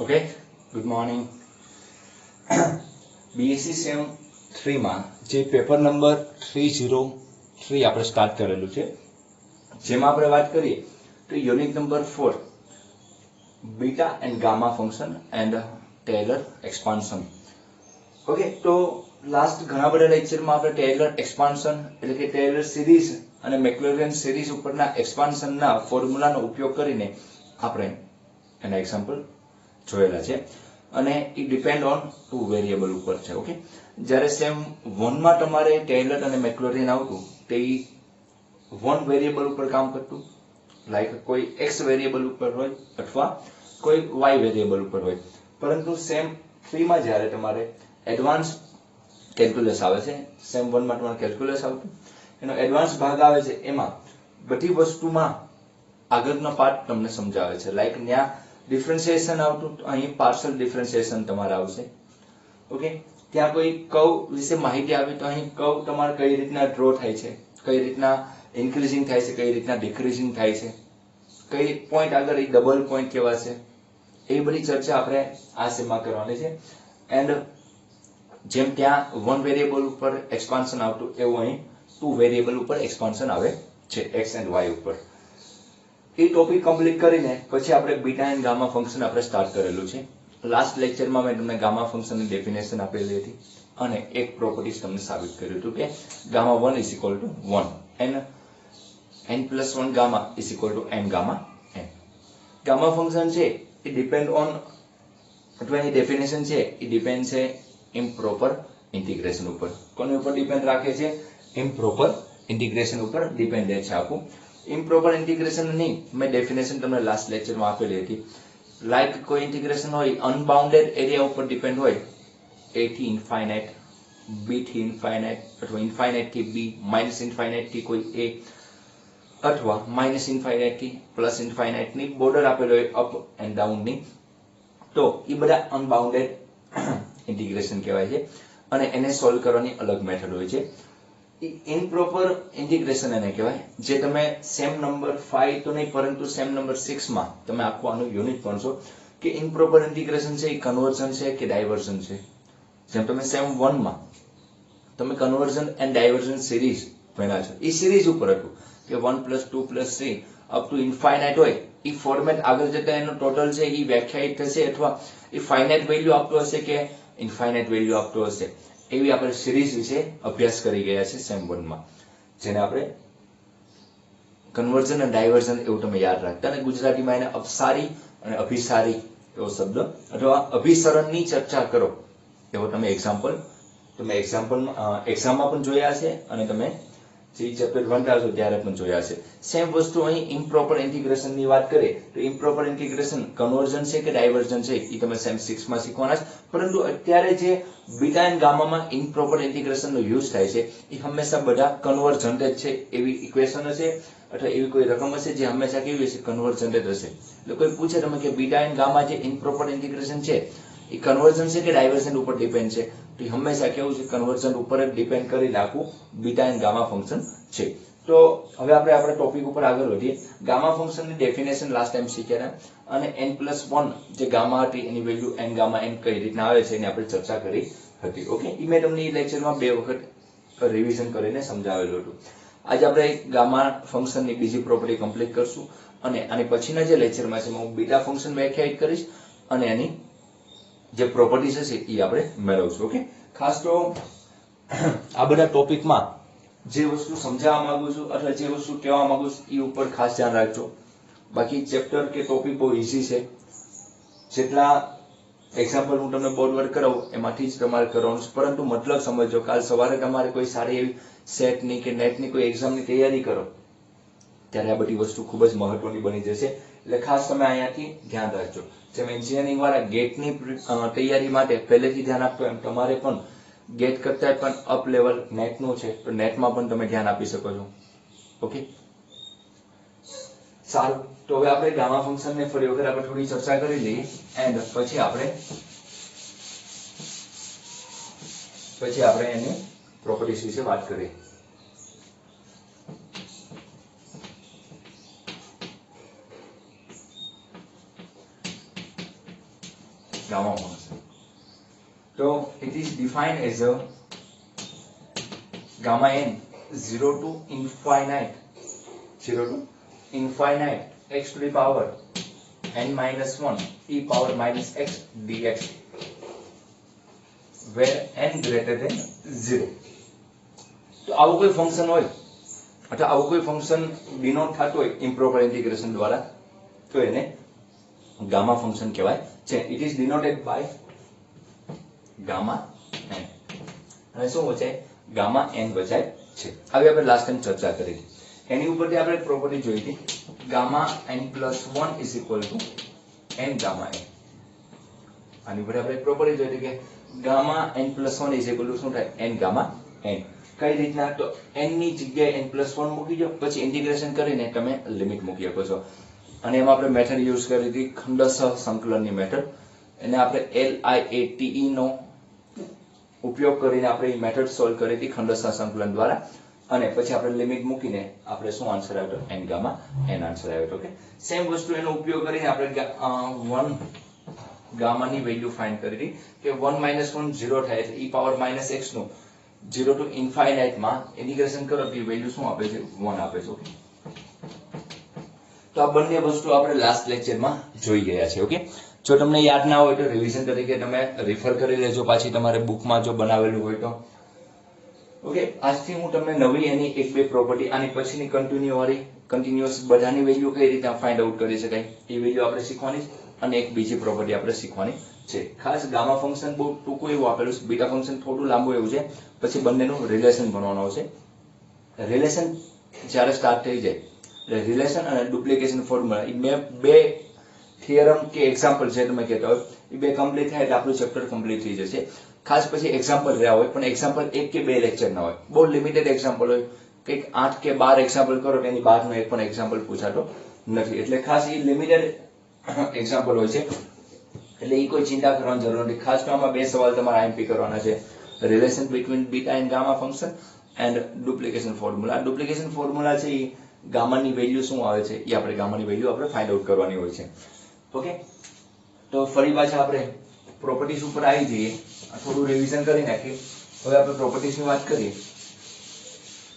Okay good morning BSc same 3 માં જે paper number 303 આપણે સ્ટાર્ટ કરેલું છે જેમાં આપણે વાત કરીએ તો unit number 4 beta and gamma function and Taylor expansion okay તો લાસ્ટ ઘણા બધા લેક્ચરમાં આપણે ટેલર એક્સપાન્શન એટલે કે ટેલર સિરીઝ અને મેક્લોરિયન સિરીઝ ઉપરના એક્સપાન્શનના ફોર્મ્યુલાનો ઉપયોગ કરીને આપણે એના એક્ઝામ્પલ જોયેલા છે અને ઈ ડિપેન્ડ ઓન ટુ વેરિયેબલ ઉપર છે ઓકે જ્યારે સેમ 1 માં તમારે ટેલર અને મેક્લોરિયન આવતું તે વન વેરિયેબલ ઉપર કામ કરતું લાઈક કોઈ x વેરિયેબલ ઉપર હોય અથવા કોઈ y વેરિયેબલ ઉપર હોય પરંતુ સેમ 3 માં જ્યારે તમારે એડવાન્સ કેલ્ક્યુલસ આવે છે સેમ 1 માં તમારે કેલ્ક્યુલસ આવતું એનો એડવાન્સ ભાગ આવે છે એમાં બધી વસ્તુમાં આગળનો પાર્ટ તમને સમજાવે છે લાઈક ન્યા ડિફરન્શિએશન આવતું તો અહીં પાર્શિયલ ડિફરન્શિએશન તમારે આવશે ઓકે ત્યાં કોઈ કર્વ વિશે માહિતી આવી તો અહીં કર્વ તમારે કઈ રીતના ડ્રો થાય છે કઈ રીતના ઇન્ક્રીઝિંગ થાય છે કઈ રીતના ડિક્રીઝિંગ થાય છે કઈ પોઈન્ટ આગળ એ ડબલ પોઈન્ટ કેવા છે એ બધી ચર્ચા આપણે આ સેમમાં કરવાની છે એન્ડ જેમ ત્યાં વન વેરિયેબલ ઉપર એક્સપાન્શન આવતું એવું અહીં ટુ વેરિયેબલ ઉપર એક્સપાન્શન આવે છે x એન્ડ y ઉપર એ ટોપિક કમ્પ્લીટ કરીને પછી આપણે બીટા એન્ડ ગામા ફંક્શન આપણે સ્ટાર્ટ કરેલું છે લાસ્ટ લેક્ચરમાં મેં તમને ગામા ફંક્શનની ડેફિનેશન આપેલી હતી અને એક પ્રોપર્ટીઝ તમને સાબિત કર્યું હતું કે gamma 1 = 1 and n+1 gamma = n gamma n gamma function છે એ ડિપેન્ડ ઓન અથવા એની ડેફિનેશન છે એ ડિપેન્ડ છે ઇમ્પ્રોપર ઇન્ટિગ્રેશન ઉપર કોની ઉપર ડિપેન્ડ રાખે છે ઇમ્પ્રોપર ઇન્ટિગ્રેશન ઉપર ડિપેન્ડન્ટ છે આખું ઇમ્પ્રોપર ઇન્ટિગ્રેશન ની મેં ડેફિનેશન તમને લાસ્ટ લેક્ચરમાં આપેલી હતી લાઈક કોઈ ઇન્ટિગ્રેશન હોય અનબાઉન્ડેડ એરિયા ઉપર ડિપેન્ડ હોય a થી ઇન્ફાઇનાઇટ b થી ઇન્ફાઇનાઇટ અથવા ઇન્ફાઇનાઇટ થી b માઇનસ ઇન્ફાઇનાઇટ થી કોઈ a અથવા માઇનસ ઇન્ફાઇનાઇટ થી પ્લસ ઇન્ફાઇનાઇટ ની બોર્ડર આપેલો હોય અપ એન્ડ ડાઉન ની તો એ બધા અનબાઉન્ડેડ ઇન્ટિગ્રેશન કહેવાય છે અને એને સોલ્વ કરવાની અલગ મેથડ હોય છે ઇમ્પ્રોપર ઇન્ટિગ્રેશન એને કહેવાય જે તમે સેમ નંબર 5 તો નહીં પરંતુ સેમ નંબર 6 માં તમે આખું આનું યુનિટ ભણશો કે ઇમ્પ્રોપર ઇન્ટિગ્રેશન છે એ કન્વર્ઝન છે કે ડાયવર્ઝન છે જેમ તમે સેમ 1 માં તમે કન્વર્ઝન એન્ડ ડાયવર્ઝન સિરીઝ ભણ્યા છો એ સિરીઝ ઉપર હતું કે 1 + 2 + 3 અપ ટુ ઇન્ફાઇનાઇટ હોય એ ફોર્મેટ આગળ જતા એનો ટોટલ છે એ વ્યાખ્યાયિત થશે અથવા એ ફાઇનાઇટ વેલ્યુ આપતો હશે કે ઇન્ફાઇનાઇટ વેલ્યુ આપતો હશે એવી આપણે સિરીઝ વિશે અભ્યાસ કરી ગયા છે સેમ 1 માં જેને આપણે કન્વર્ઝન અને ડાયવર્ઝન એવું તમે યાદ રાખતા અને ગુજરાતીમાં એને અપસારી અને અભિસારી એવો શબ્દ અથવા અભિસરણની ચર્ચા કરો એવો તમે એક્ઝામમાં પણ જોયા છે અને તમે જે ચેપ્ટર ભણતા છો ત્યારે પણ જોયા છે સેમ વસ્તુ અહીં ઇમ્પ્રોપર ઇન્ટિગ્રેશન ની વાત કરીએ તો ઇમ્પ્રોપર ઇન્ટિગ્રેશન કન્વર્ઝન છે કે ડાયવર્ઝન છે એ તમે સેમ 6 માં શીખવાના છે પરંતુ અત્યારે જે બીટા એન્ડ ગામામાં ઇમ્પ્રોપર ઇન્ટિગ્રેશન નો યુઝ થાય છે એ હંમેશા બધા કન્વર્જન્ટ જ છે એવી ઇક્વેશન હશે અથવા એવી કોઈ રકમ હશે જે હંમેશા કેવી હશે કન્વર્જન્ટ જ હશે એટલે કોઈ પૂછે તમે કે બીટા એન્ડ ગામા જે ઇમ્પ્રોપર ઇન્ટિગ્રેશન છે એ કન્વર્ઝન છે કે ડાયવર્ઝન ઉપર ડિપેન્ડ છે તો હંમેશા કેવું છે કન્વર્ઝન ઉપર જ ડિપેન્ડ કરી નાખવું બીટા એન્ડ ગામા ફંક્શન છે તો હવે આપણે આપણા ટોપિક ઉપર આગળ વધીએ ગામા ફંક્શનની ડેફિનેશન લાસ્ટ ટાઈમ શીખ્યા અને n+1 જે ગામા હતી એની વેલ્યુ n ગામા n કઈ રીતના આવે છે એની આપણે ચર્ચા કરી હતી ઓકે ઈ મેં તમને લેક્ચરમાં 2 વખત રિવિઝન કરીને સમજાવેલું હતું આજે આપણે ગામા ફંક્શનની બીજી પ્રોપર્ટી કમ્પ્લીટ કરશું અને આની પછીના જે લેક્ચરમાં છે હું બીટા ફંક્શન વ્યાખ્યાયિત કરીશ અને એની જે પ્રોપર્ટીઝ હશે એ આપણે મેળવશું ઓકે ખાસ તો આ બધા ટોપિકમાં જે વસ્તુ સમજાવવા માંગુ છું અથવા જે વસ્તુ કહેવા માંગુ છું એ ઉપર ખાસ ધ્યાન રાખજો બાકી ચેપ્ટર કે ટોપિક બહુ ઈઝી છે જેટલા એક્ઝામ્પલ હું તમને બોર્ડ વર્ક કરાવું એમાંથી જ તમારે કરવાનું છે પરંતુ મતલબ સમજો કાલ સવારે તમારે કોઈ સારી એવી સેટની કે નેટની કોઈ એક્ઝામની તૈયારી કરો ત્યારે આ બધી વસ્તુ ખૂબ જ મહત્વની બની જશે એટલે ખાસ તમે અહીંયાથી ધ્યાન રાખજો જેમ એન્જિનિયરિંગ વાળા ગેટની તૈયારી માટે પહેલેથી ધ્યાન આપતો એમ તમારે પણ ગેટ કરતા પણ અપ લેવલ નેટનું છે તો નેટમાં પણ તમે ધ્યાન આપી શકો છો ઓકે સારું તો હવે આપણે ગામા ફંક્શનને ફરી વખત આપણે થોડી ચર્ચા કરી લઈએ એન્ડ પછી આપણે એની પ્રોપર્ટીઝ વિશે વાત કરીએ ગામા ફંક્શન. તો it is defined as a gamma n 0 to infinite x to the power n minus 1 e power minus x dx where n greater than 0. તો આવું કોઈ ફંક્શન હોય અથવા આવું કોઈ ફંક્શન ડિનોટ થતું હોય ઇમ્પ્રોપર ઇન્ટિગ્રેશન દ્વારા તો એને ગામા ફંક્શન કહેવાય છે. It is denoted by gamma n. અને શું વચાય? ગામા n વચાય છે. હવે આપણે લાસ્ટ ટાઈમ ચર્ચા કરી હતી એની ઉપરથી આપણે પ્રોપર્ટી જોઈ હતી gamma n plus 1 is equal to n gamma n. આની ઉપર આપણે પ્રોપર્ટી જોઈ હતી કે gamma n plus 1 is equal two શું થાય? n gamma n. કઈ રીતના? તો n ની જગ્યાએ n પ્લસ 1 મૂકી દો, પછી ઇન્ટિગ્રેશન કરીને તમે લિમિટ મૂકી શકો છો. અને એમાં આપણે મેથડ યુઝ કરી હતી ખંડશઃ સંકલનની મેથડ. એને આપણે LIATE નો ઉપયોગ કરીને આપણે એ મેથડ સોલ્વ કરી હતી ખંડશઃ સંકલન દ્વારા. અને પછી આપણે લિમિટ મૂકીને આપણે શું આન્સર આવ્યો? n ગામા n આન્સર આવ્યો. ઓકે, સેમ વસ્તુ એનો ઉપયોગ કરીને આપણે 1 ગામાની વેલ્યુ ફાઇન્ડ કરી હતી કે 1 - 1 0 થાય એટલે e પાવર માઇનસ x નું 0 ટુ ઇન્ફાઇનાઇટ માં ઇન્ટિગ્રેશન કરો તો વેલ્યુ શું આપે છે? 1 આપે છે. ઓકે, તો આ બંને વસ્તુ આપણે લાસ્ટ લેક્ચરમાં જોઈ ગયા છે. ઓકે, જો તમને યાદ ના હોય તો રિવિઝન તરીકે તમે રિફર કરી લેજો પાછી તમારે બુકમાં જો બનાવેલું હોય તો. ઓકે, આજથી હું તમને નવી એની એક બે પ્રોપર્ટી આની પછીની કન્ટિન્યુઅસ બધાની વેલ્યુ કઈ રીતે ફાઇન્ડ આઉટ કરી શકાય એ વેલ્યુ આપણે શીખવાની છે. અને એક બીજી પ્રોપર્ટી આપણે શીખવાની છે. ખાસ ગામા ફંક્શન બહુ ટૂંકું એવું આપેલું છે, બીટા ફંક્શન થોડું લાંબુ એવું છે. પછી બંનેનું રિલેશન ભણવાનું આવશે. રિલેશન જ્યારે સ્ટાર્ટ થઈ જાય એટલે રિલેશન અને ડુપ્લિકેશન ફોર્મ્યુલા એ બે થિયરમ કે એક્ઝામ્પલ છે તમે કહેતા હોય એ બે કમ્પ્લીટ થાય એટલે આપણું ચેપ્ટર કમ્પ્લીટ થઈ જશે. ખાસ પછી એક્ઝામ્પલ રહ્યા હોય પણ એક્ઝામ્પલ 1 કે 2 લેક્ચર ના હોય, બહુ લિમિટેડ એક્ઝામ્પલ હોય. કંઈક 8 કે 12 એક્ઝામ્પલ કરો તો એની બહારનો એક પણ એક્ઝામ્પલ પૂછાતો નથી. એટલે ખાસ એ લિમિટેડ એક્ઝામ્પલ હોય છે એટલે એ કોઈ ચિંતા કરવાની જરૂર નથી. ખાસ તો આમાં બે સવાલ તમારે આઈએમપી કરવાના છે. Relation between beta and gamma function and duplication formula. Duplication formula છે એ ગામાની વેલ્યુ શું આવે છે એ આપણે ગામાની વેલ્યુ આપણે ફાઇન્ડ આઉટ કરવાની હોય છે. ઓકે, તો ફરી પાછા આપણે પ્રોપર્ટીઝ ઉપર આવી જઈએ. થોડું રિવિઝન કરી નાખીએ. હવે આપણે પ્રોપર્ટીઝની વાત કરીએ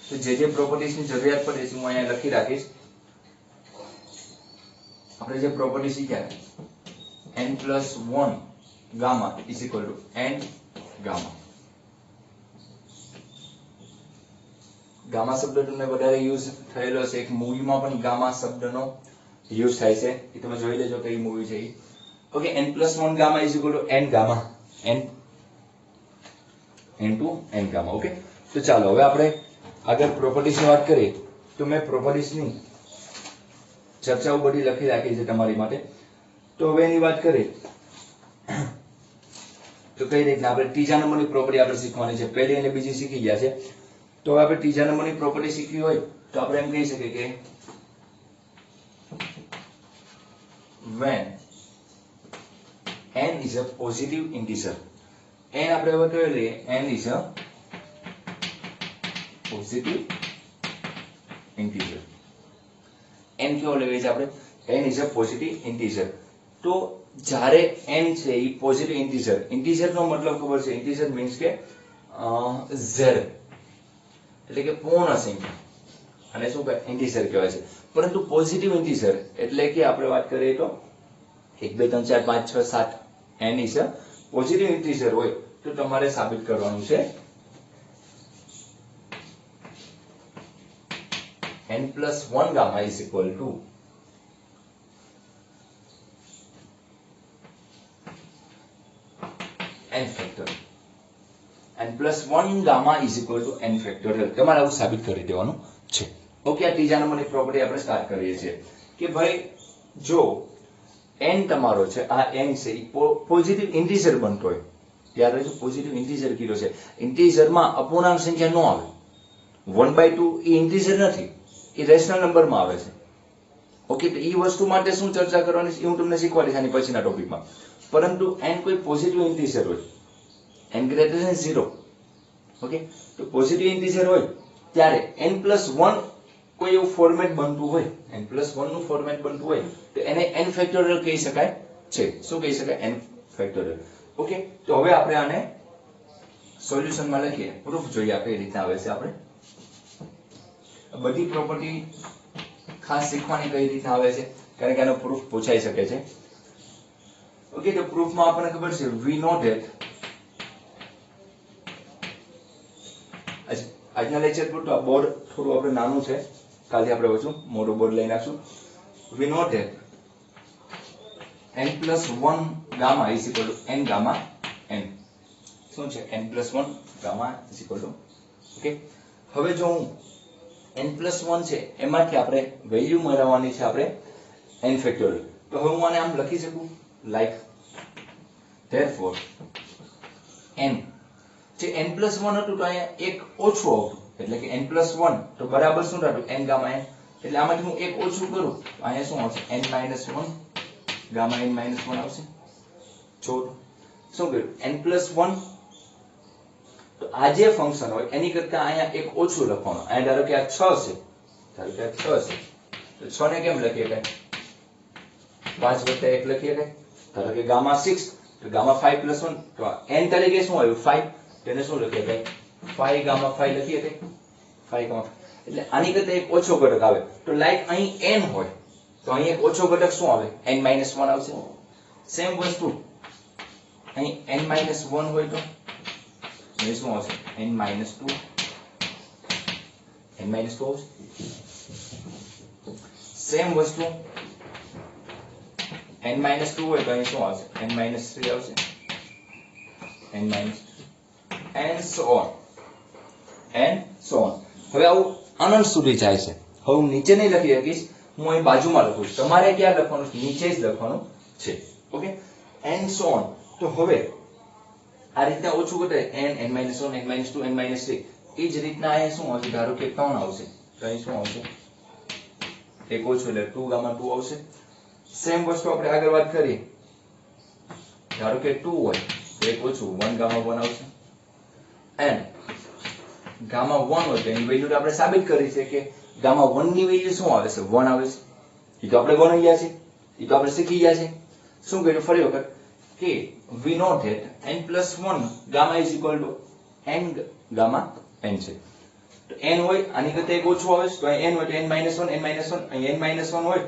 તો જે પ્રોપર્ટીઝની જરૂરિયાત પડે છે હું અહીંયા લખી રાખીશ. આપણે જે પ્રોપર્ટી શીખ્યા n plus 1 gamma is equal to n gamma. Gamma શબ્દ તમને વધારે યુઝ થયેલો છે. એક મૂવીમાં પણ ગામા શબ્દનો યુઝ થાય છે, એ તમે જોઈ લેજો કઈ મૂવી છે એ. Okay, n plus 1 gamma is equal to n gamma n to n gamma. Okay, તો ચાલો હવે આપણે આગળ પ્રોપર્ટીઝની વાત કરીએ. તો મેં પ્રોપર્ટીઝની ચર્ચાઓ બધી લખી રાખી છે તમારી માટે. તો હવે એની વાત કરીએ તો કઈ રીતના આપણે ત્રીજા નંબરની પ્રોપર્ટી આપણે શીખવાની છે. પહેલી અને બીજી શીખી ગયા છે. તો હવે આપણે ત્રીજા નંબરની પ્રોપર્ટી શીખવી હોય તો આપણે એમ કહી શકીએ કે when n is a positive integer. n આપણે હવે કહી લઈએ n is a positive integer. n કેવો લેવી છે આપણે? n is a positive integer. તો જ્યારે n છે એ પોઝિટિવ ઇન્ટીજર. ઇન્ટીજર નો મતલબ ખબર છે? ઇન્ટીજર મીન્સ કે z એટલે કે પૂર્ણ સંખ્યા અને શું કહે? ઇન્ટીજર કહેવાય છે. પરંતુ પોઝિટિવ ઇન્ટીજર એટલે કે આપણે વાત કરીએ તો 1 2 3 4 5 6 7 n is a positive integer હોય તો તમારે સાબિત કરવાનું છે n plus 1 gamma is equal to n factorial. n plus 1 gamma is equal to n factorial. તમારે આવું સાબિત કરી દેવાનું છે. ઓકે, આ ત્રીજા નંબરની પ્રોપર્ટી આપણે સ્ટાર્ટ કરીએ છીએ કે ભાઈ જો n તમારો છે આ n છે એ પોઝિટિવ ઇન્ટીજર બનતો હોય, યાદ રાખજો પોઝિટિવ ઇન્ટીજર કીધો છે. ઇન્ટીજરમાં અપૂર્ણાંક સંખ્યા ન આવે. 1/2 એ ઇન્ટીજર નથી, એ રેશનલ નંબરમાં આવે છે. ઓકે, તો એ વસ્તુ માટે શું ચર્ચા કરવાની છે એ હું તમને શીખવાડીશ આની પછીના ટોપિકમાં. પરંતુ n કોઈ પોઝિટિવ ઇન્ટીજર હોય n ગ્રેટર ધેન 0. ઓકે, તો પોઝિટિવ ઇન્ટીજર હોય ત્યારે n plus 1 કોઈ એવું ફોર્મેટ બનતું હોય, n plus 1 નું ફોર્મેટ બનતું હોય તો એને n ફેક્ટોરિયલ કહી શકાય છે. શું કહી શકાય? n factorial. ઓકે, તો હવે આપણે આને સોલ્યુશનમાં લખીએ. પ્રૂફ જોઈએ આ કઈ રીતના આવે છે. આપણે બધી પ્રોપર્ટી ખાસ શીખવાની કઈ રીતના આવે છે, કારણ કે આનો પ્રૂફ પૂછાઈ શકે છે. ઓકે, તો પ્રૂફમાં આપણને ખબર છે વી નો ધેટ. આજના લેક્ચર પૂરતું આ બોર્ડ થોડું આપણે નાનું છે, કાલે આપણે વધુ મોટું બોર્ડ લઈ નાખશું. We know that n+1 gamma is equal to n gamma n. શું છે n+1 gamma is equal to. Okay, હવે જો હું n+1 છે એમાંથી આપણે વેલ્યુ મેળવવાની છે આપણે n ફેક્ટોરિયલ. તો હવે હું આને આમ લખી શકું લાઈક therefore n જે n+1 હતું તો અહીંયા એક ઓછું આવતું, એટલે કે n+1 તો બરાબર શું થતું n ગામા n. એટલે આમાંથી હું એક ઓછું કરું તો અહીંયા શું આવશે n-1 ગામા n-1 આવશે. જો શું કર્યું n+1, તો આ જે ફંક્શન હોય એની કરતા અહીંયા એક ઓછું લખવાનું. અહીંયા ધારો કે આ 6 છે, ધારો કે આ 6 છે, તો 6 ને કેમ લખીએ કાય 5 + 1 લખીએ કાય. ધારો કે ગામા 6 તો ગામા 5+1 તો n તરીકે શું આવ્યું 5, તેને શું લખીએ કાય 5 ગામા 5 લખીએ કાય 5 ગામા. એટલે આની કરતા એક ઓછો ઘટક આવે તો લાઈક અહીં n હોય તો અહીં એક ઓછો ઘટક શું આવે n-1 આવશે. સેમ વસ્તુ અહીં n-1 હોય તો એ શું આવશે n-2 આવશે. સેમ વસ્તુ n-2 હોય તો અહીં શું આવશે n-3 આવશે, n-3 and so on. હવે આવું અનંત સુધી જાય છે. હવે હું નીચે નહીં લખી શકીશ, હું અહીં બાજુમાં લખું છું. તમારે ક્યાં લખવાનું છે? નીચે જ લખવાનું છે. Okay, and so on. તો હવે આ રીતના ઓછું ઘટે n, n-1, n-2, n-3. એ જ રીતના અહીંયા શું આવશે? ધારો કે 3 આવશે તો અહીં શું આવશે એક ઓછું એટલે 2 ગામા 2 આવશે. સેમ વસ્તુ આપણે આગળ વાત કરીએ. ધારો કે 2 હોય તો એક ઓછું 1 ગામા 1 આવશે. and ગામા 1 હોય તો એની વેલ્યુ આપણે સાબિત કરી છે કે ગામા 1 ની વેલ્યુ શું આવે છે 1 આવે છે. એ તો આપણે ગણી ગયા છે, એ તો આપણે શીખી ગયા છે. શું કર્યું ફરી વખત કે we know that n+1 gamma is equal to n gamma n છે. તો n હોય આની કરતા એક ઓછું આવે તો અહીં n હોય તો n-1 અહીં n-1 હોય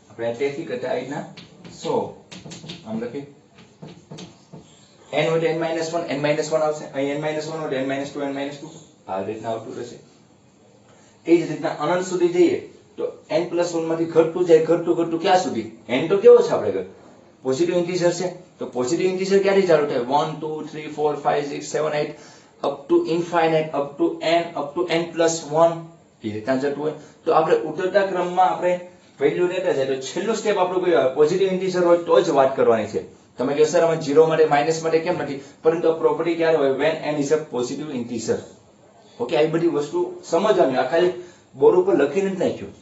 આપણે તેથી કરતા અહીંના 100 આમ લખી n હોય તો n-1 આવશે, અહીં n-1 હોય તો n-2 આ રીતના આવતું રહેશે. એ જ રીતના અનંત સુધી જઈએ તો n+1 માંથી ઘટતું જાય ઘટતું ક્યાં સુધી? n તો કેવો છે આપણે ઘર પોઝિટિવ ઇન્ટીજર છે તો પોઝિટિવ ઇન્ટીજર ક્યાંથી ચાલુ થાય 1 2 3 4 5 6 7 8 up to infinite up to n+1 એ રીતના જતું હોય. તો આપણે ઉતરતા ક્રમમાં આપણે વેલ્યુ લેતા જાય તો છેલ્લું સ્ટેપ આપણું કયું આવે? પોઝિટિવ ઇન્ટીજર હોય તો જ વાત કરવાની છે. તમે કહો સર અમે 0 માટે માઇનસ માટે કેમ નથી? પરંતુ આ પ્રોપર્ટી ક્યારે હોય? when n is a positive integer. Okay, આ બધી વસ્તુ સમજવાની. આ ખાલી બોર્ડ ઉપર લખીને જ નાખ્યું.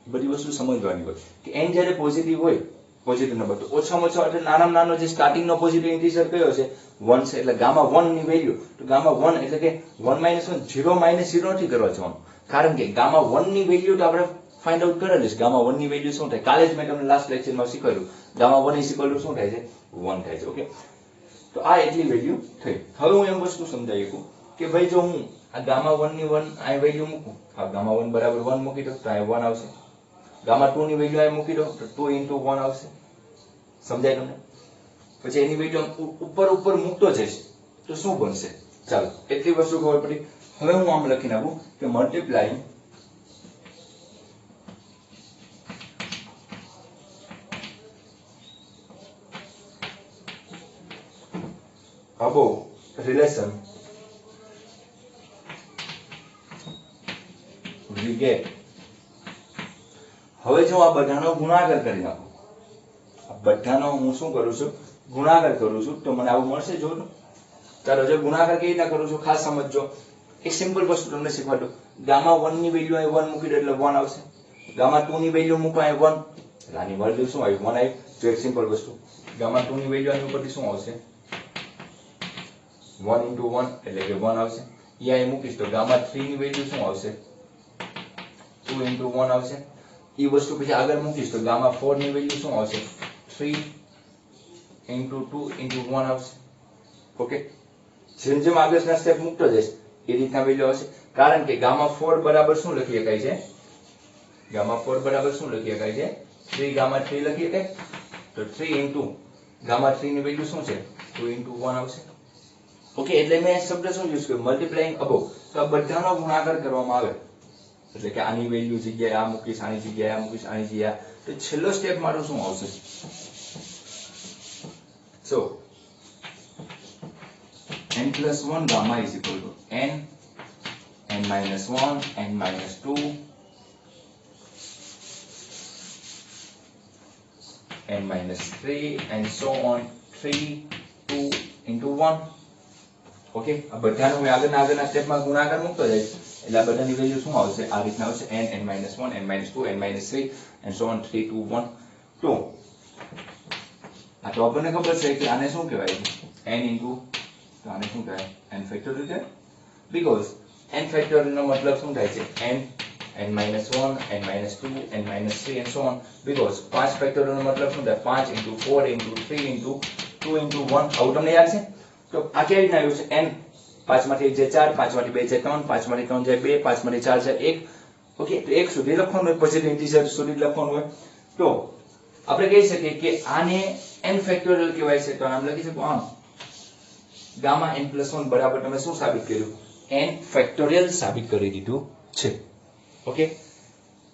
બધી વસ્તુ સમજવાની હોય કે n જ્યારે પોઝિટિવ હોય પોઝિટિવ નંબર તો ઓછામાં ઓછો એટલે નાનામાં નાનો જે સ્ટાર્ટિંગ નો પોઝિટિવ ઇન્ટીજર કયો છે 1 છે. એટલે ગામા 1 ની વેલ્યુ તો ગામા 1 એટલે કે 1 - 1 0 - 0 નથી કરવા જવાનું, કારણ કે ગામા 1 ની વેલ્યુ તો આપણે ફાઇન્ડ આઉટ કરેલી છે. ગામા 1 ની વેલ્યુ શું થાય? કાલે જ મેં તમને લાસ્ટ લેક્ચરમાં શીખવાડ્યું. ગામા 1 = શું થાય છે? 1 થાય છે. ઓકે, તો આ એટલી વેલ્યુ થઈ. હવે હું એમ વસ્તુ સમજાવી શકું કે ભાઈ જો હું આ ગામા 1 ની 1 આ વેલ્યુ મૂકું, આ ગામા 1 બરાબર 1 મૂકી દો તો આ 1 આવશે. ગામા 2 ની વેલ્યુ આ મૂકી દો તો 2 * 1 આવશે. સમજાય તમને? પછી એની વેલ્યુ ઉપર મૂકતો જઈશ તો શું બનશે? ચાલો એટલી વસ્તુ ખબર પડી. હવે હું આમ લખી નાખું કે multiplying above relation we get. હવે જો આ બધાનો ગુણાકાર કરી નાખો, આ બધાનો હું શું કરું છું? ગુણાકાર કરું છું તો મને આવું મળશે. જો ચાલો જો ગુણાકાર કેવી રીતના કરું છું ખાસ સમજજો. એક સિમ્પલ વસ્તુ તમને શીખવાડું. ગામા 1 ની વેલ્યુ અહીં 1 મૂકી દો એટલે 1 આવશે. ગામા 2 ની વેલ્યુ મૂકો અહીં 1 એટલે આની વેલ્યુ શું આવી? 1 આવી. જો એક સિમ્પલ વસ્તુ ગામા 2 ની વેલ્યુ અહીં ઉપરથી શું આવશે? 1 * 1 એટલે કે 1 આવશે. અહીં મૂકીશ તો ગામા 3 ની વેલ્યુ શું આવશે? 2 * 1 આવશે. એ વસ્તુ પછી આગળ મૂકીશ તો ગામા 4 ની વેલ્યુ શું આવશે? 3 into 2 into 1 આવશે. ઓકે, જેમ જેમ આગળના સ્ટેપ મૂકતો જઈશ એ રીતના વેલ્યુ આવશે. કારણ કે ગામા 4 બરાબર શું લખી શકાય છે? ગામા 4 બરાબર શું લખી શકાય છે? 3 ગામા 3 લખી શકાય. તો 3 into ગામા 3 ની વેલ્યુ શું છે? 2 into 1 આવશે. ઓકે, એટલે મેં શબ્દ શું યુઝ કર્યો? Multiplying above. તો આ બધાનો ગુણાકાર કરવામાં આવે, એટલે કે આની વેલ્યુ જગ્યાએ આ મૂકીશ, આની જગ્યાએ આ મૂકીશ, આની જગ્યાએ. તો છેલ્લો સ્ટેપ મારો શું આવશે? So n plus 1 gamma is equal to n minus 1, n minus 2, n minus 3, and so on, 3, 2 into 1. Okay, આ બધાનો મેં આગળના સ્ટેપમાં ગુણાકાર મૂકતો જઈશ એટલે આ બધાની વેલ્યુ શું આવશે? આ રીતના આવશે. n minus 1, n minus 2, n minus 3, and so on, 3, 2, 1. તો આ તો આપણને ખબર છે કે આને શું કહેવાય? n into, તો આને શું કહેવાય? n ફેક્ટોરિયલ છે. બીકોઝ n ફેક્ટોરિયલ નો મતલબ શું થાય છે? n minus 1, n minus 2, n minus 3, and so on. Because 5 factorial નો મતલબ શું થાય? 5 into 4 into 3 into 2 into 1. આવું તમને યાદ છે? તો આ કેવી રીતના આવ્યું છે? n 5 માંથી 1 જાય 4, 5 માંથી 2 જાય 3, 5 માંથી 3 જાય 2, 5 માંથી 4 જાય 1. ઓકે, તો 1 સુધી લખવાનું હોય, પોઝિટિવ ઇન્ટિજર સુધી લખવાનું હોય. તો આપણે કહી શકીએ કે આને n ફેક્ટોરિયલ કહેવાય છે. તો આમ લખી શકો આમ ગામા n plus 1 બરાબર તમે શું સાબિત કર્યું? n ફેક્ટોરિયલ સાબિત કરી દીધું છે. ઓકે,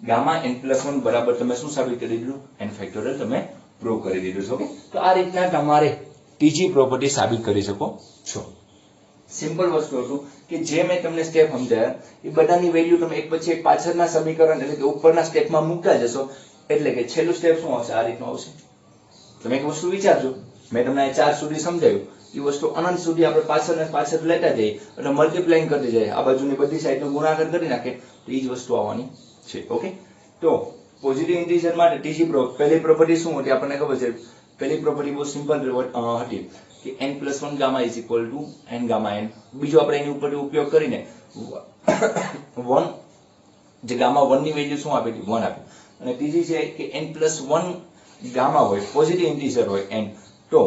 ગામા n plus 1 બરાબર તમે શું સાબિત કરી દીધું? n ફેક્ટોરિયલ તમે પ્રૂવ કરી દીધું છે. ઓકે, તો આ રીતના તમારે ત્રીજી પ્રોપર્ટી સાબિત કરી શકો છો. સિમ્પલ વસ્તુ હતું કે જે મેં તમને સ્ટેપ સમજાયા એ બધાની વેલ્યુ તમે એક પછી એક પાછળના સમીકરણ એટલે કે ઉપરના સ્ટેપમાં મૂકતા જશો એટલે કે છેલ્લું સ્ટેપ શું આવશે? આ રીતનું આવશે. તમે એક વસ્તુ વિચારજો, મેં તમને 4 સુધી સમજાવ્યું, એ વસ્તુ અનંત સુધી આપણે પાછળ લેતા જઈએ એટલે મલ્ટીપ્લાઇંગ કરતી જાય, આ બાજુની બધી સાઈડનો ગુણાકાર કરી નાખે તો એ જ વસ્તુ આવવાની છે. ઓકે, તો પોઝિટિવ ઇન્ટિજર માટે ત્રીજી પહેલી પ્રોપર્ટી શું હતી આપણને ખબર છે? પહેલી પ્રોપર્ટી બહુ સિમ્પલ હતી કે n plus 1 gamma is equal to n gamma n. બીજો આપણે એની ઉપર ઉપયોગ કરીને 1 જે ગામા 1 ની વેલ્યુ શું આપી હતી? 1 આપી. અને ત્રીજી છે કે n plus 1 ગામા હોય, પોઝિટિવ ઇન્ટિજર હોય n, તો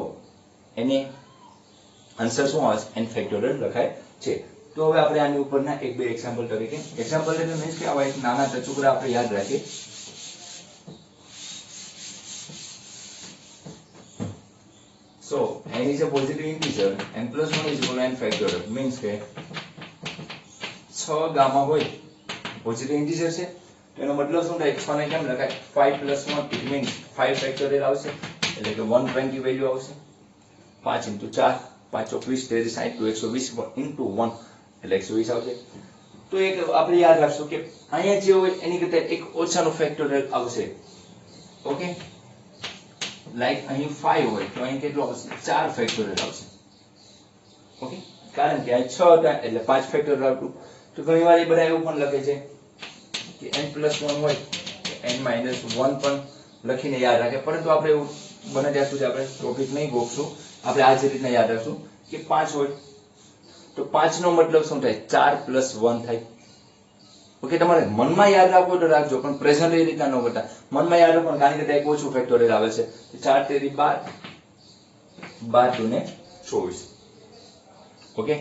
એને આન્સર શું આવે? n ફેક્ટોરિયલ લખાય છે. તો હવે આપણે આની ઉપરના એક બે એક્ઝામ્પલ તરીકે, એક્ઝામ્પલ એટલે મીન્સ કે આવા એક નાના ટચુકડા આપણે યાદ રાખીએ. So n is a positive integer, n plus 1 is equal to n factorial. Means કે 6 ગામા હોય, પોઝિટિવ ઇન્ટિજર છે, તો એનો મતલબ શું થાય? 6 ને કેમ લખાય? 5 plus 1, it means 5 ફેક્ટોરિયલ આવશે, એટલે કે 120 વેલ્યુ આવશે. 5 into 4, 5 ચોક 20, 60 to 120 into 1 એટલે 120 આવશે. તો એક આપણે યાદ રાખશું કે અહીંયા જે હોય એની કરતા એક ઓછાનો ફેક્ટોરિયલ આવશે. ઓકે, લાઈક અહીં 5 હોય તો અહીં કેટલો આવશે? 4 ફેક્ટોરિયલ આવશે. ઓકે, કારણ કે અહીં 6 હતા એટલે 5 ફેક્ટોરિયલ આવતું. તો ઘણી વાર એ બધા એવું પણ લખે છે કે n plus 1 હોય n minus 1 પણ લખીને યાદ રાખે, પરંતુ આપણે એવું બને ત્યાં સુધી આપણે ટોપિક નહીં ગોખશું, આપણે આ જ રીતના યાદ રાખશું કે 5 હોય તો 5 નો મતલબ શું થાય? 4 plus 1 થાય. ઓકે, તમારે મનમાં યાદ રાખવું તો રાખજો, પણ પ્રેઝન્ટ એ રીતના ન કરતા. મનમાં યાદ રાખો, કારણ કે એક ઓછું ફેક્ટોરિયલ આવે છે. 4 તેરી 12, 12 દૂને 24. ઓકે,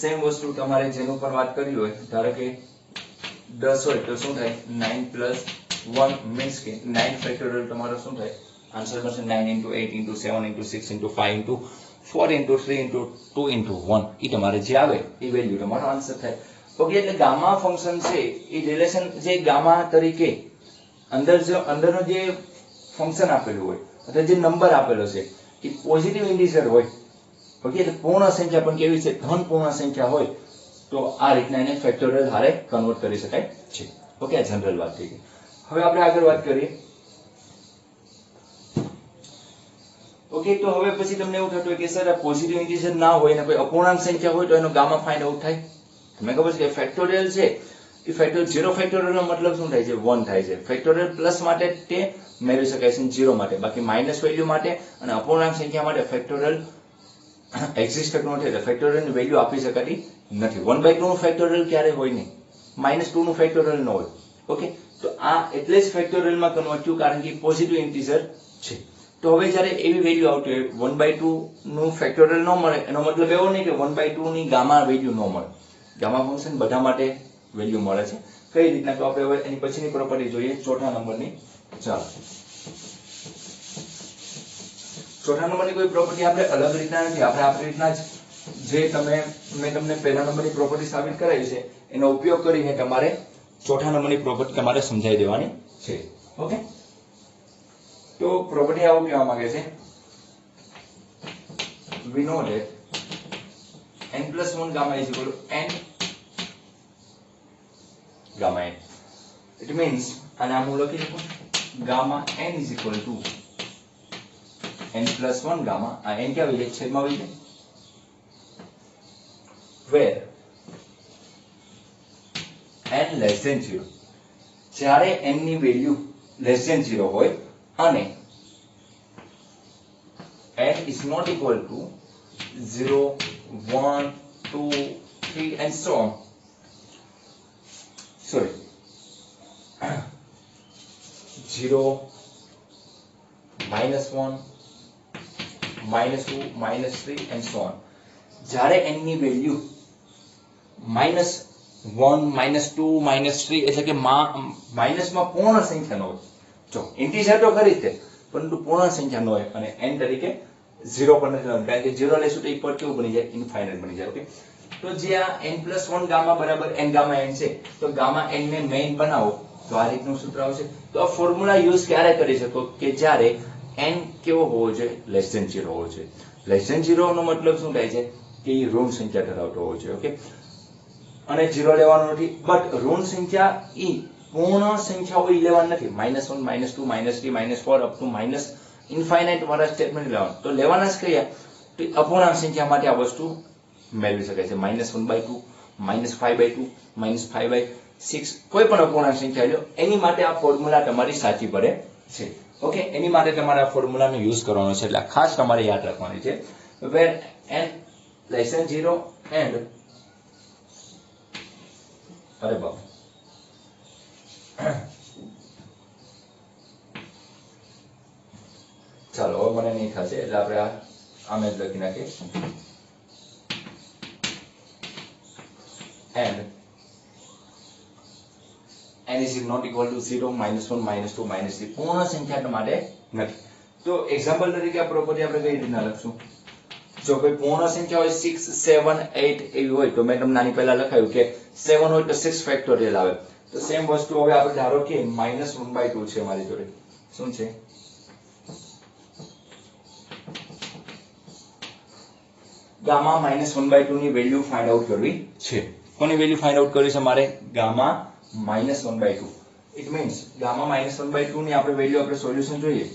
સેમ વસ્તુ તમારે જેનું પર વાત કરી હોય, ધારો કે 10 હોય તો શું થાય? 9 plus 1 means કે 9 ફેક્ટોરિયલ તમારો શું થાય? આન્સર મળશે 9 into 8 into 7 into 6 into 5 into 4 into 3 into 2 into 1. એ તમારે જે આવે એ વેલ્યુ તમારો આન્સર થાય. ઓકે, એટલે ગામા ફંક્શન છે એ રિલેશન જે ગામા તરીકે અંદરનો જે ફંક્શન આપેલું હોય અથવા જે નંબર આપેલો છે એ પોઝિટિવ ઇન્ટિજર હોય. ઓકે, એટલે પૂર્ણ સંખ્યા પણ કેવી છે? ધન પૂર્ણ સંખ્યા હોય તો આ રીતના એને ફેક્ટોરિયલ હારે કન્વર્ટ કરી શકાય છે. ઓકે, આ જનરલ વાત થઈ ગઈ. હવે આપણે આગળ વાત કરીએ. ઓકે, તો હવે પછી તમને એવું થતું હોય કે સર આ પોઝિટિવ ઇન્ટિજર ના હોય ને કોઈ અપૂર્ણાંક સંખ્યા હોય તો એનો ગામા ફાઇન્ડ આઉટ થાય. તમને ખબર છે કે ફેક્ટોરિયલ છે એ ફેક્ટોરિયલ 0 ફેક્ટોરિયલ નો મતલબ શું થાય છે? 1 થાય છે. ફેક્ટોરિયલ પ્લસ માટે તે મેળવી શકાય છે, 0 માટે. બાકી માઇનસ વેલ્યુ માટે અને અપૂર્ણાંક સંખ્યા માટે ફેક્ટોરિયલ એક્ઝિસ્ટ કરતું નથી, એટલે ફેક્ટોરિયલ ની વેલ્યુ આપી શકાતી નથી. 1/2 નું ફેક્ટોરિયલ ક્યારે હોય નહીં, -2 નું ફેક્ટોરિયલ ન હોય. ઓકે, તો આ એટલે જ ફેક્ટોરિયલ માં કન્વર્ટ થયું કારણ કે પોઝિટિવ ઇન્ટિજર છે. તો હવે જ્યારે એવી વેલ્યુ આવતી હોય 1/2 નું ફેક્ટોરિયલ ન મળે એનો મતલબ એવો નહીં કે 1/2 ની ગામા વેલ્યુ ન મળે. ગામા ફંક્શન બધા માટે વેલ્યુ મળે છે. કઈ રીતના? તો આપણે હવે એની પછીની પ્રોપર્ટી જોઈએ, ચોથા નંબરની. ચાલો, ચોથા નંબરની કોઈ પ્રોપર્ટી આપણે અલગ રીતના નથી, આપણે આપણી રીતના જ મેં તમને પહેલા નંબરની પ્રોપર્ટી સાબિત કરાવી છે એનો ઉપયોગ કરીને તમારે ચોથા નંબરની પ્રોપર્ટી તમારે સમજાવી દેવાની છે. ઓકે, તો પ્રોપર્ટી આવું કહેવા માંગે છે, we know that n+1 gamma is equal to n gamma n. It means, અને આ હું લખી શકું, gamma n is equal to n+1 gamma, આ n ક્યાં આવી જાય? છેદમાં આવી જાય. where n less than 0, જ્યારે n ની વેલ્યુ less than 0 હોય અને n is not equal to 0, 1, 2, 3 and so on. Sorry, 0, -1, -2, -3 and so on. જ્યારે n ની વેલ્યુ -1, -2, -3 એટલે કે માઇનસમાં પૂર્ણ સંખ્યા ન હોય. જો ઇન્ટીજર તો ખરી જ, પરંતુ પૂર્ણ સંખ્યા ન હોય અને n તરીકે 0 પર નથી લેવાનું, કારણ કે 0 લેશું તો એ પદ કેવું બની જાય? ઇન્ફાઇનાઇટ બની જાય. ઓકે, તો જે આ n+1 ગામા બરાબર n ગામા n છે, તો ગામા n ને મેઇન બનાવો તો આ રીતનું સૂત્ર આવશે. તો આ ફોર્મ્યુલા યુઝ ક્યારે કરી શકો? કે જ્યારે n કેવો હોવો જોઈએ? લેસ ધેન 0 હોવો જોઈએ. લેસ ધેન 0 નો મતલબ શું થાય છે? કે એ ઋણ સંખ્યા ધરાવતો હોવો જોઈએ. ઓકે, અને 0 લેવાનો નથી, બટ ઋણ સંખ્યા ઈ પૂર્ણ સંખ્યાઓ ઈ લેવાની નથી. -1, -2, -3, -4 અપ ટુ માઇનસ ઇન્ફાઇનાઇટ વાળા સ્ટેટમેન્ટ લેવાનું. તો લેવાના જ કયા? તો અપૂર્ણાંક સંખ્યા માટે આ વસ્તુ મેળવી શકાય છે. -1/2, -5/2, -5/6, કોઈ પણ અપૂર્ણાંક સંખ્યા લો, એની માટે આ ફોર્મ્યુલા તમારી સાચી પડે છે. ઓકે, એની માટે તમારે આ ફોર્મ્યુલાનો યુઝ કરવાનો છે, એટલે ખાસ તમારે યાદ રાખવાની છે. where n less than 0 and અરે બાપ, ચાલો હવે મને નહીં થશે એટલે આપણે આમે જ લખી નાખીએ. and n is not equal to 0, -1, -2, -3 પૂર્ણ સંખ્યા માટે નથી. તો એક્ઝામ્પલ તરીકે આ પ્રોપર્ટી આપણે કઈ રીતના લખશું? જો કોઈ પૂર્ણ સંખ્યા હોય 6, 7, 8 એવી હોય તો મેં તમને આની પહેલા લખાયું કે 7 હોય તો 6 ફેક્ટોરિયલ આવે. તો સેમ વસ્તુ હવે આપણે ધારો કે -1/2 છે મારી જોડે. શું છે? ગામા -1/2 ની વેલ્યુ ફાઇન્ડ આઉટ કરવી છે. કોની વેલ્યુ ફાઇન્ડ આઉટ કરવી છે મારે? ગામા -1/2. ઇટ મીન્સ ગામા -1/2 ની આપણે વેલ્યુ આપણે સોલ્યુશન જોઈએ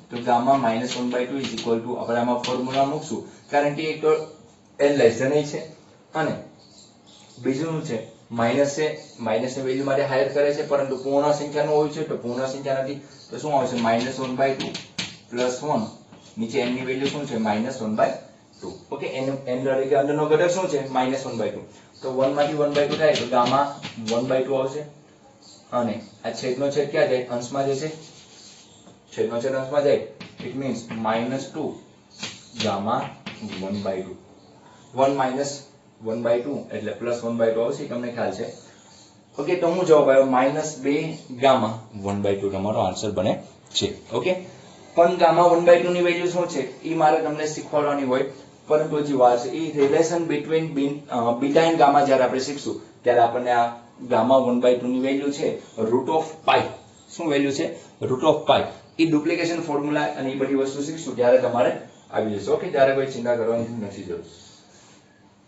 તો ગામા -1/2 ઇઝ ઇક્વલ ટુ, આપણે આમાં ફોર્મ્યુલા મૂકશું કારણ કે એક તો n લેસ ધેન છે અને બીજું શું છે? માઇનસ છે. માઇનસ ની વેલ્યુ માટે હાયર કરે છે, પરંતુ પૂર્ણ સંખ્યા નું હોય છે તો પૂર્ણ સંખ્યા નથી, તો શું આવશે? -1/2 + 1, નીચે n ની વેલ્યુ શું છે? -1/2. ઓકે, n તરીકે અંદરનો ઘટક શું છે? -1/2. તો 1 માંથી 1/2 થાય તો ગામા 1/2 આવશે અને આ છેદનો છેદ ક્યાં જાય? અંશમાં જશે. છેદનો છેદ અંશમાં જાય, ઇટ મીન્સ -2 ગામા 1/2. 1 - 1/2 એટલે +1/2 આવશે, તમને ખ્યાલ છે. ઓકે, તો હું જવાબ આવ્યો -2 ગામા 1/2 તમારો આન્સર બને છે. ઓકે, પણ ગામા 1/2 ની વેલ્યુ શું છે એ મારે તમને શીખવાડવાની હોય, પરંતુ હજી વાર છે. એ relation between beta and gamma જ્યારે આપણે શીખશું ત્યારે આપણને આ ગામા 1/2 ની વેલ્યુ છે √π. શું વેલ્યુ છે? √π. એ ડુપ્લિકેશન ફોર્મ્યુલા અને એ બધી વસ્તુ શીખશું ત્યારે તમારે આવી જશે. ઓકે, ત્યારે કોઈ ચિંતા કરવાની નથી જરૂર.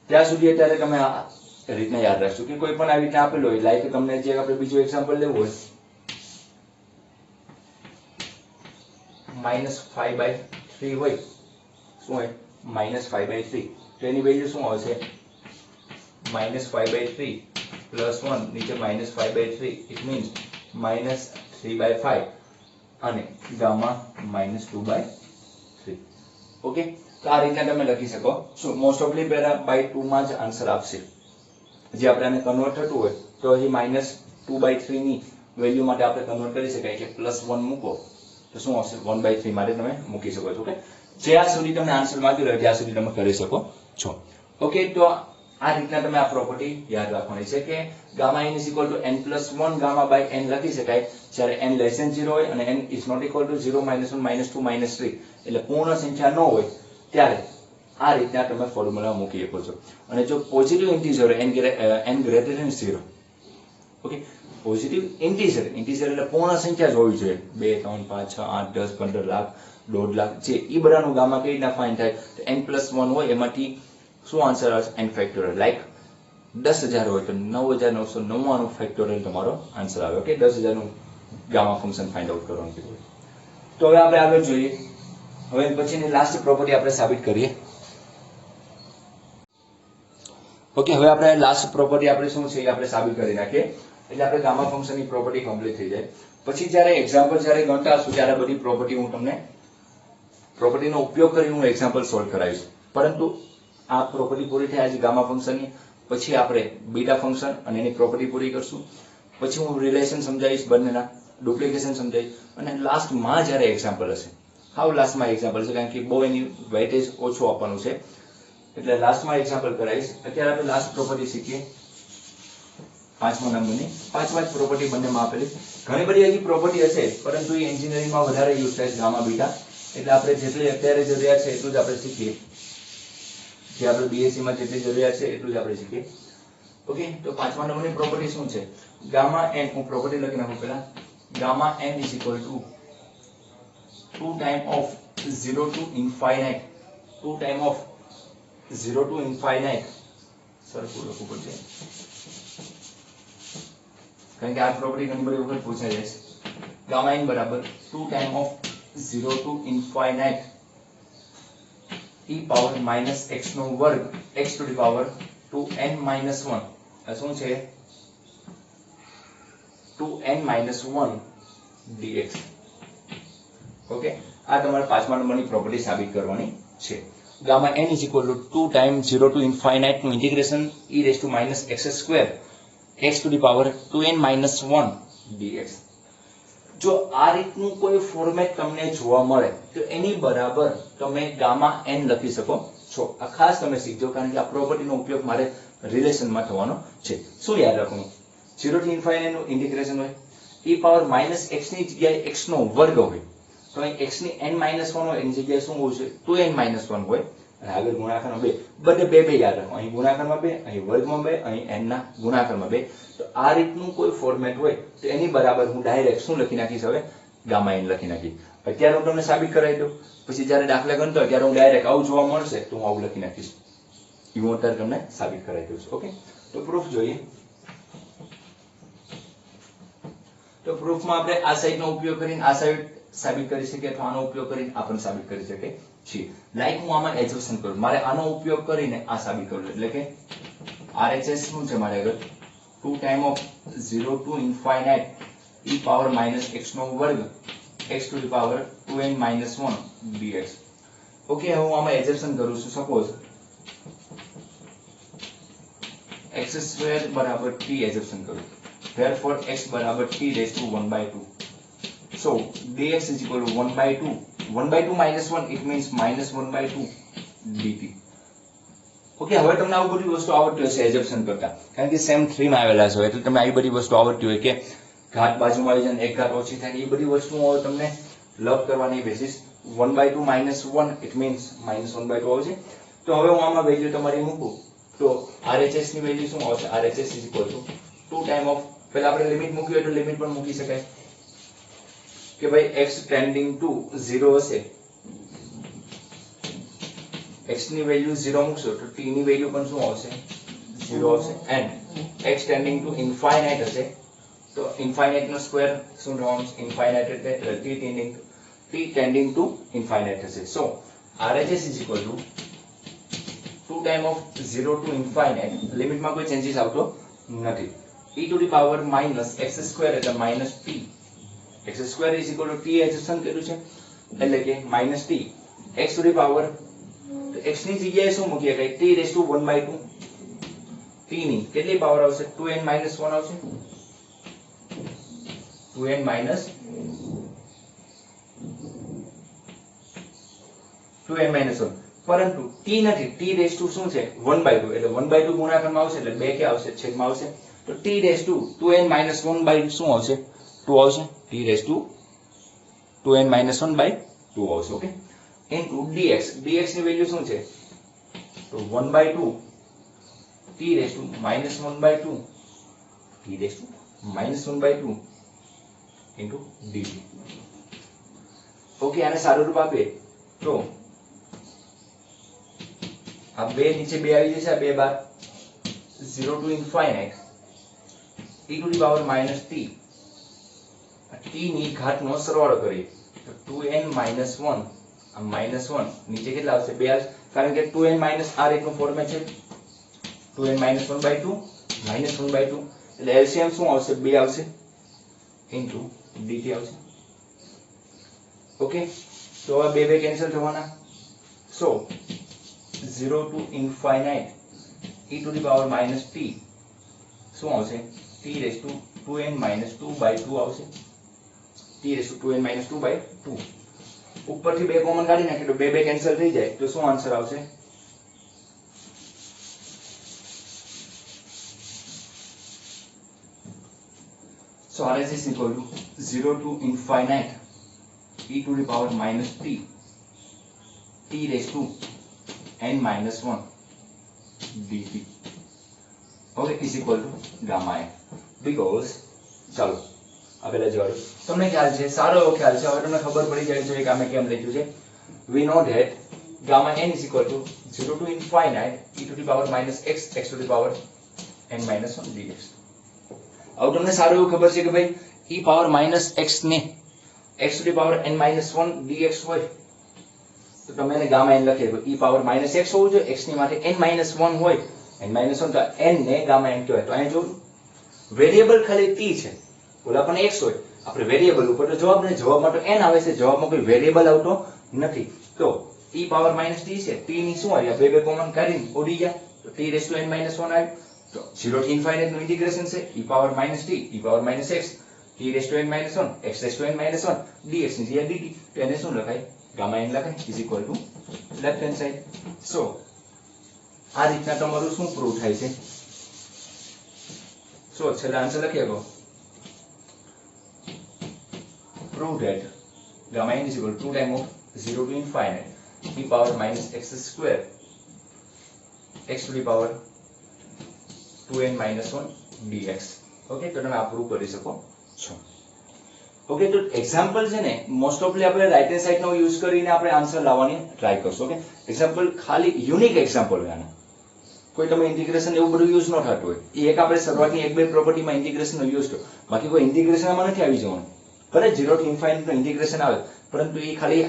ત્યાં સુધી અત્યારે તમે આ રીતના યાદ રાખશો કે કોઈ પણ આવી રીતના આપેલું હોય, લાઈક તમને જે આપણે બીજું એક્ઝામ્પલ લેવું હોય, -5/3 હોય, શું હોય? -5/3, તો એની વેલ્યુ શું આવશે? -5/3 + 1, નીચે -5/3, ઇટ મીન્સ -3/5 અને ગામા -2/3. ઓકે, તો આ રીતના તમે લખી શકો છો. મોસ્ટ ઓફલી પહેલા બાય 2 માં જ આન્સર આપશે. જે આપણે આને કન્વર્ટ થતું હોય તો હજી -2/3 ની વેલ્યુ માટે આપણે કન્વર્ટ કરી શકાય કે +1 મૂકો તો શું આવશે 1/3 માટે તમે મૂકી શકો છો. ઓકે, જ્યાં સુધી તમને આન્સર માંગેલો હોય ત્યાં સુધી તમે કરી શકો છો. ઓકે, તો આ રીતના તમે આ પ્રોપર્ટી યાદ રાખવાની છે કે gamma n n+1 gamma by n લખી શકાય જ્યારે n લેસ ધેન 0 હોય અને n is not equal to 0, -1, -2, -3 એટલે પૂર્ણ સંખ્યા ન હોય ત્યારે આ રીતના તમે ફોર્મ્યુલા મૂકી શકો છો. અને જો positive integer n greater than 0, okay, positive integer એટલે પૂર્ણ સંખ્યા જ હોવી જોઈએ 2, 3, 5, 6, 8, 10, 15 લાખ, 1.5 લાખ જે ઈ બધાનું ગામા કઈ રીતના ફાઇન્ડ થાય તો n+1 હોય એમાંથી શું આન્સર આવશે n ફેક્ટોરિયલ. લાઈક 10,000 હોય તો 9,999 ફેક્ટોરિયલ તમારો આન્સર આવે. ઓકે, 10,000 નું ગામા ફંક્શન ફાઇન્ડ આઉટ કરવાનું કીધું. તો હવે આપણે આગળ જોઈએ. હવે પછીની લાસ્ટ પ્રોપર્ટી આપણે સાબિત કરીએ. ઓકે, હવે આપણે લાસ્ટ પ્રોપર્ટી આપણે શું છે એ આપણે સાબિત કરી નાખીએ એટલે આપણે ગામા ફંક્શનની પ્રોપર્ટી કમ્પ્લીટ થઈ જાય. પછી જ્યારે એક્ઝામ્પલ જ્યારે ગણતા હશું ત્યારે બધી પ્રોપર્ટી હું તમને પ્રોપર્ટીનો ઉપયોગ કરીને હું એક્ઝામ્પલ સોલ્વ કરાવીશ. પરંતુ આ પ્રોપર્ટી પૂરી થાય છે ગામા ફંક્શનની, પછી આપણે બીટા ફંક્શન અને એની પ્રોપર્ટી પૂરી કરશું. પછી હું રિલેશન સમજાવીશ, બંનેના ડુપ્લિકેશન સમજાવીશ અને લાસ્ટમાં જ્યારે એક્ઝામ્પલ હશે, હાવ લાસ્ટમાં એક્ઝામ્પલ છે કારણ કે બહુ એની વેઇટેજ ઓછું આપવાનું છે એટલે લાસ્ટમાં એક્ઝામ્પલ કરાવીશ. અત્યારે આપણે લાસ્ટ પ્રોપર્ટી શીખીએ 5મા નંબરની. 5 પ્રોપર્ટી બંનેમાં આપેલી. ઘણી બધી હજી પ્રોપર્ટી હશે પરંતુ એ એન્જિનિયરિંગમાં વધારે યુઝ થાય છે ગામા બીટા, એટલે આપણે જેટલી અત્યારે જરૂરિયાત છે એટલું જ આપણે શીખીએ. જે આપણે બીએસસી માં જેટલી જરૂરિયાત છે એટલું જ આપણે શીખીએ. ઓકે, તો 5મા નંબરની પ્રોપર્ટી શું છે? ગામા n, હું પ્રોપર્ટી લખી નાખું પહેલા. Gamma n is equal to 2 time of 0 to infinite, 2 time of 0 to infinite. સરખું લખવું પડશે કારણ કે આ પ્રોપર્ટી ઘણી બધી વખત પૂછાઈ જાય છે. ગામા n બરાબર 2 time of 0 to infinite e power minus x નો વર્ગ x to the power 2n minus 1. આ શું છે? 2n minus 1 dx. ઓકે, આ તમારે 5મા નંબરની પ્રોપર્ટી સાબિત કરવાની છે. Gamma n is equal to 2 time 0 to infinite નું integration e raise to minus x square x to the power 2n minus 1 dx. જો આ રીતનું કોઈ ફોર્મેટ તમને જોવા મળે તો એની બરાબર તમે ગામા n લખી શકો છો. આ ખાસ તમે શીખજો કારણ કે આ પ્રોપર્ટીનો ઉપયોગ મારે રિલેશનમાં થવાનો છે. શું યાદ રાખવાનું? 0 થી ઇન્ફાઇનાઇટ નું ઇન્ટિગ્રેશન હોય, e પાવર માઇનસ x ની જગ્યાએ x નો વર્ગ હોય તો અહીં x ની n માઇનસ 1 હોય એની જગ્યાએ શું હોય છે? 2n માઇનસ 1 હોય અને આગળ ગુણાકારમાં 2. બધે બે યાદ રાખો. અહીં ગુણાકારમાં 2, અહીં વર્ગમાં 2, અહીં n ના ગુણાકારમાં 2. તો આ રીતનું કોઈ ફોર્મેટ હોય તો એની બરાબર હું ડાયરેક્ટ શું લખી નાખીશ? હવે ગામા n લખી નાખી. અત્યારે હું તમને સાબિત કરાવી દઉં, પછી જ્યારે દાખલા ગણતો હોય ત્યારે હું ડાયરેક્ટ આવું જોવા મળશે તો હું આવું લખી નાખીશ. એ હું અત્યારે તમને સાબિત કરાવી દઉં છું. ઓકે, તો પ્રૂફ જોઈએ. તો પ્રૂફમાં આપણે આ સાઈડનો ઉપયોગ કરીને આ સાઈડ સાબિત કરી શકીએ અથવા આનો ઉપયોગ કરીને આ પણ સાબિત કરી શકીએ છીએ. લાઈક હું આમાં એજ્યુકેશન કરું, મારે આનો ઉપયોગ કરીને આ સાબિત કરવું એટલે કે RHS શું છે મારે આગળ 2 time of 0 to infinite e power minus x નો વર્ગ x to the power 2n minus 1 dx. Okay, હવે હું આમાં એજ્યુકેશન કરું છું. સપોઝ x સ્ક્વેર બરાબર t એજ્યુકેશન કરું, therefore x બરાબર t raised to 1/2. So dx is equal to 1/2. 1/2 minus 1 it means minus 1/2 dt. Okay, હવે તમને આવું બધી વસ્તુ આવડતી હશે એજ્યુકેશન કરતા કારણ કે સેમ 3 માં આવેલા છો એટલે તમને આવી બધી વસ્તુ આવડતી હોય કે ઘાત બાજુમાં આવી જાય એક ઘાત ઓછી થાય એ બધી વસ્તુઓ તમને લવ કરવાની basis 1/2 minus 1 it means minus 1/2 આવશે. તો હવે હું આમાં વેલ્યુ તમારી મૂકું તો RHS ની વેલ્યુ શું આવશે? RHS is equal to 2 time of, પહેલા આપણે લિમિટ મૂકી હોય તો લિમિટ પણ મૂકી શકાય કે ભાઈ x ટેન્ડિંગ ટુ 0 હશે, x ની વેલ્યુ 0 મૂકશો તો t ની વેલ્યુ પણ શું આવશે? 0 આવશે. And x tending to infinite હશે તો ઇન્ફાઇનાઇટ નો સ્ક્વેર શું થવાનું? ઇન્ફાઇનાઇટ એટલે t ટેન્ડિંગ ટુ ઇન્ફાઇનાઇટ હશે. So RHS is equal to 2 time of 0 to infinite, લિમિટમાં કોઈ ચેન્જીસ આવતો નથી, e to the power minus x square એટલે minus t, x square is equal to t adjust કર્યું છે એટલે કે minus t x to the power, તો x ની જગ્યાએ શું મૂકીએ? કે t રેઝ ટુ 1/2, t ની કેટલી પાવર આવશે? 2n માઇનસ 1 આવશે, 2n માઇનસ 2n - 1 પરંતુ t નથી, t રેસ ટુ શું છે 1/2 એટલે 1/2 ગુણાકારમાં આવશે એટલે 2 કે આવશે છેદમાં આવશે તો t રેસ ટુ 2n - 1/2 શું આવશે 2 આવશે t રેસ ટુ 2n - 1/2 આવશે ઓકે ઇન્ટુ dx dx ની વેલ્યુ શું છે તો 1/2 t raise to -1/2 t raise to -1/2 into dt okay આને સારું રૂપ આપીએ તો આ બે નીચે બે આવી જશે આ બે બાર 0 to infinite e to the power minus t t ની ઘાતનો સરવાળો કરીએ તો 2n - 1 આ -1 નીચે કેટલા આવશે 2 આવશે કારણ કે 2n - r એકનું ફોર્મેટ છે 2n - 1/2 -1/2 એટલે LCM શું આવશે 2 આવશે ઇન્ટુ dt આવશે ઓકે તો આ બે કેન્સલ થવાના સો 0 to infinite e to the power minus t શું આવશે t raised to 2n - 2/2 આવશે t raised to 2n - 2/2 ઉપરથી બે કોમન કાઢી નાખીએ તો બે કેન્સલ થઈ જાય તો શું આન્સર આવશે so r is equal to 0 to infinite e to the power minus t raised to n - 1 dt okay is equal to gamma n because ચાલો આ પહેલા જવાબ તમને ખ્યાલ છે સારો એવો ખ્યાલ છે હવે તમને ખબર પડી જાય છે કે અમે કેમ લખ્યું છે we know that gamma n is equal to 0 to infinite e to the power minus x to the power n - 1 dx હવે તમને સારું એવું ખબર છે કે ભાઈ e પાવર માઈનસ x ને x to the power n - 1 dx હોય તો તમે એને ગામા n લખી શકો e પાવર માઈનસ x હોવું જોઈએ x ની માટે n - 1 હોય n - 1 તો n ને ગામા n કહેવાય તો અહીં જો વેરીએબલ ખાલી t છે ઓલા પણ x હોય આપણે વેરીએબલ ઉપર તો જવાબમાં તો n આવે છે જવાબમાં કોઈ વેરીએબલ આવતો નથી તો e પાવર માઈનસ t છે t ની શું આવી બે કોમન કાઢીને ઉડી ગયા તો t રેસ ટુ n - 1 આવ્યું તો 0 to infinite નું ઇન્ટિગ્રેશન છે e power minus t e power minus x t raise to n - 1 x raise to n - 1 dx ની જગ્યાએ dt તો એને શું લખાય ગામા n લખાય is equal to left hand side so આ રીતના તમારું શું પ્રૂવ થાય છે સો છેલ્લા આન્સર લખી શકો prove that gamma n is equal to 2 times of 0 to infinite e power minus x square x to the power 2n - 1 dx okay તો તમે આ પ્રૂવ કરી શકો છો ઓકે તો એક્ઝામ્પલ છે ને મોસ્ટ ઓફલી આપણે રાઈટ હેન્ડ સાઈડ નો યુઝ કરીને આપણે આન્સર લાવવાની ટ્રાય કરશું ઓકે એક્ઝામ્પલ ખાલી યુનિક એક્ઝામ્પલ હોય આના કોઈ તમે ઇન્ટિગ્રેશન એવું બધું યુઝ ન થતું હોય એ એક આપણે શરૂઆતની એક બે પ્રોપર્ટીમાં ઇન્ટિગ્રેશન નો યુઝ તો બાકી કોઈ ઇન્ટિગ્રેશન આમાં નથી આવી જવાનું ભલે 0 to infinite નો ઇન્ટિગ્રેશન આવે પરંતુ એ ખાલી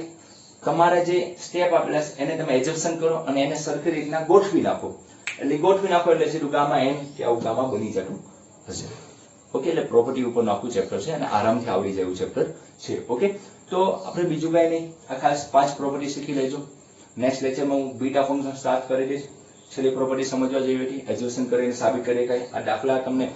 તમારા જે સ્ટેપ આપેલા છે એને તમે એજમ્પશન કરો અને એને સરખી રીતના ગોઠવી નાખો એટલે સીધું ગામા n કે આવું ગામા બની જતું હશે ઓકે એટલે પ્રોપર્ટી ઉપરનું આખું ચેપ્ટર છે અને આરામથી આવડી જાય એવું ચેપ્ટર છે ઓકે તો આપણે બીજું કાંઈ નહીં આ ખાસ 5 પ્રોપર્ટી શીખી લેજો નેક્સ્ટ લેક્ચરમાં હું બીટા ફંક્શન સ્ટાર્ટ કરી દઈશ છેલ્લી પ્રોપર્ટી સમજવા જેવી હતી એજ્યુએશન કરીને સાબિત કરી કાંઈ આ દાખલા તમને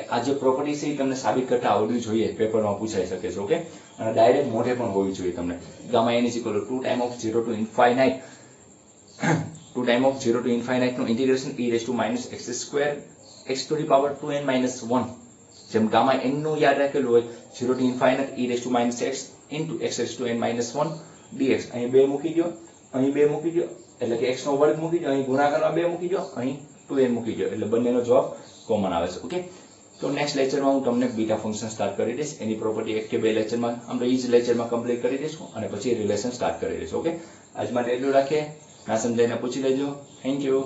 આ જે પ્રોપર્ટી છે એ તમને સાબિત કરતા આવડવી જોઈએ પેપરમાં પૂછાઈ શકે છે ઓકે અને ડાયરેક્ટ મોઢે પણ હોવી જોઈએ તમને gamma n is equal to 2 times of 0 to infinite 2 times of 0 to infinite નું integration e raised to minus x square x to the power 2n - 1 જેમ ગામા n નું યાદ રાખેલું હોય 0 to infinite e raised to minus x into x raised to n - 1 dx અહીં 2 મૂકી દો અહીં 2 મૂકી દો એટલે કે x નો વર્ગ મૂકી દો અહીં ગુણાકારમાં 2 મૂકી દો અહીં 2n મૂકી દો એટલે બંનેનો જવાબ કોમન આવે છે ઓકે તો નેક્સ્ટ લેક્ચરમાં હું તમને બીટા ફંક્શન સ્ટાર્ટ કરી દઈશ એની પ્રોપર્ટી એક કે બે લેક્ચરમાં આપણે ઈ જ લેક્ચરમાં કમ્પ્લીટ કરી દઈશું અને પછી રિલેશન સ્ટાર્ટ કરી દઈશું ઓકે આજ માટે એટલું રાખીએ ના સમજાઈને પૂછી લેજો થેન્ક યુ